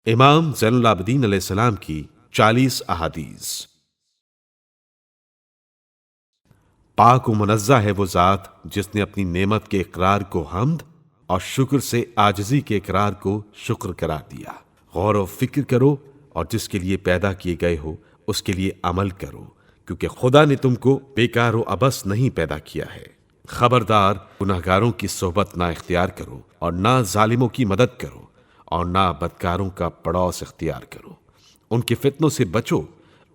امام زین العابدین علیہ السلام کی 40 احادیث۔ پاک و منزہ ہے وہ ذات جس نے اپنی نعمت کے اقرار کو حمد اور شکر سے عاجزی کے اقرار کو شکر قرار دیا۔ غور و فکر کرو اور جس کے لیے پیدا کیے گئے ہو اس کے لیے عمل کرو، کیونکہ خدا نے تم کو بیکار و عبث نہیں پیدا کیا ہے۔ خبردار، گناہگاروں کی صحبت نہ اختیار کرو اور نہ ظالموں کی مدد کرو اور نہ بدکاروں کا پڑوس اختیار کرو۔ ان کے فتنوں سے بچو،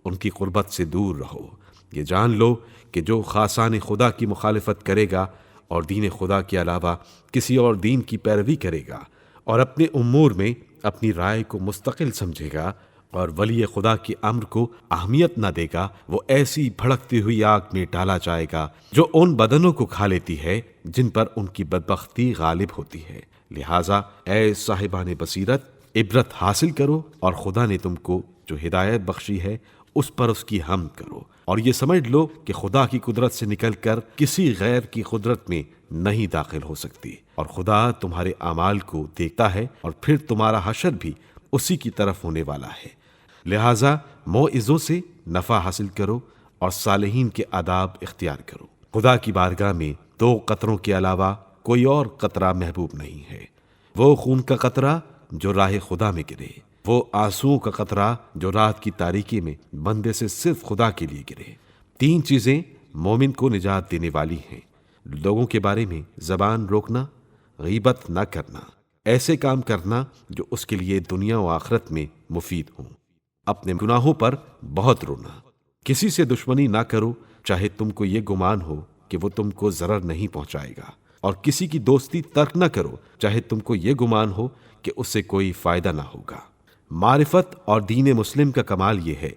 ان کی قربت سے دور رہو۔ یہ جان لو کہ جو خاصان خدا کی مخالفت کرے گا اور دین خدا کے علاوہ کسی اور دین کی پیروی کرے گا اور اپنے امور میں اپنی رائے کو مستقل سمجھے گا اور ولی خدا کے امر کو اہمیت نہ دے گا، وہ ایسی بھڑکتی ہوئی آگ میں ڈالا جائے گا جو ان بدنوں کو کھا لیتی ہے جن پر ان کی بدبختی غالب ہوتی ہے۔ لہٰذا اے صاحبان بصیرت، عبرت حاصل کرو اور خدا نے تم کو جو ہدایت بخشی ہے اس پر اس کی حمد کرو، اور یہ سمجھ لو کہ خدا کی قدرت سے نکل کر کسی غیر کی قدرت میں نہیں داخل ہو سکتی، اور خدا تمہارے اعمال کو دیکھتا ہے اور پھر تمہارا حشر بھی اسی کی طرف ہونے والا ہے۔ لہٰذا موعظوں سے نفع حاصل کرو اور صالحین کے آداب اختیار کرو۔ خدا کی بارگاہ میں 2 قطروں کے علاوہ کوئی اور قطرہ محبوب نہیں ہے، وہ خون کا قطرہ جو راہ خدا میں گرے، وہ آنسوؤں کا قطرہ جو رات کی تاریکی میں بندے سے صرف خدا کے لیے گرے۔ 3 چیزیں مومن کو نجات دینے والی ہیں: لوگوں کے بارے میں زبان روکنا، غیبت نہ کرنا، ایسے کام کرنا جو اس کے لیے دنیا و آخرت میں مفید ہوں، اپنے گناہوں پر بہت رونا، کسی سے دشمنی نہ کرو چاہے تم کو یہ گمان ہو کہ وہ تم کو ضرر نہیں پہنچائے گا، اور کسی کی دوستی ترک نہ کرو چاہے تم کو یہ گمان ہو کہ اس سے کوئی فائدہ نہ ہوگا۔ معرفت اور دین مسلم کا کمال یہ ہے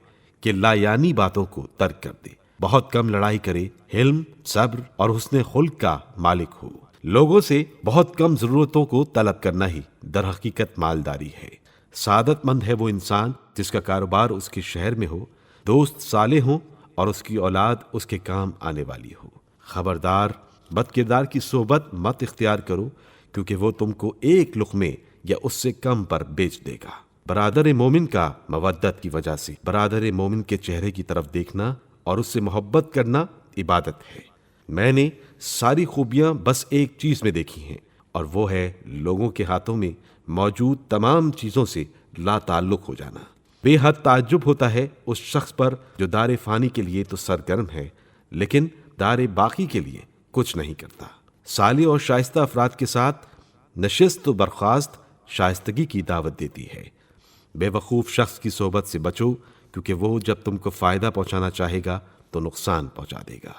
کہ لا یعنی باتوں کو ترک کر دے، بہت کم لڑائی کرے، حلم، صبر اور حسن خلق کا مالک ہو، لوگوں سے بہت کم ضرورتوں کو طلب کرنا ہی در حقیقت مالداری ہے۔ سعادت مند ہے وہ انسان جس کا کاروبار اس کے شہر میں ہو، دوست صالح ہوں اور اس کی اولاد اس کے کام آنے والی ہو۔ خبردار، بد کردار کی صحبت مت اختیار کرو، کیونکہ وہ تم کو ایک لقمے یا اس سے کم پر بیچ دے گا۔ برادر مومن کا مودت کی وجہ سے برادر مومن کے چہرے کی طرف دیکھنا اور اس سے محبت کرنا عبادت ہے۔ میں نے ساری خوبیاں بس ایک چیز میں دیکھی ہیں، اور وہ ہے لوگوں کے ہاتھوں میں موجود تمام چیزوں سے لا تعلق ہو جانا۔ بے حد تعجب ہوتا ہے اس شخص پر جو دار فانی کے لیے تو سرگرم ہے لیکن دار باقی کے لیے کچھ نہیں کرتا۔ صالح اور شائستہ افراد کے ساتھ نشست و برخاست شائستگی کی دعوت دیتی ہے۔ بے وقوف شخص کی صحبت سے بچو، کیونکہ وہ جب تم کو فائدہ پہنچانا چاہے گا تو نقصان پہنچا دے گا۔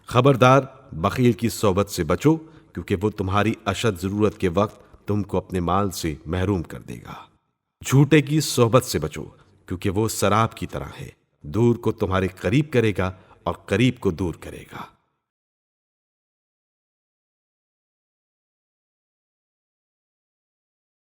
خبردار، بخیل کی صحبت سے بچو، کیونکہ وہ تمہاری اشد ضرورت کے وقت تم کو اپنے مال سے محروم کر دے گا۔ جھوٹے کی صحبت سے بچو، کیونکہ وہ سراب کی طرح ہے، دور کو تمہارے قریب کرے گا اور قریب کو دور کرے گا۔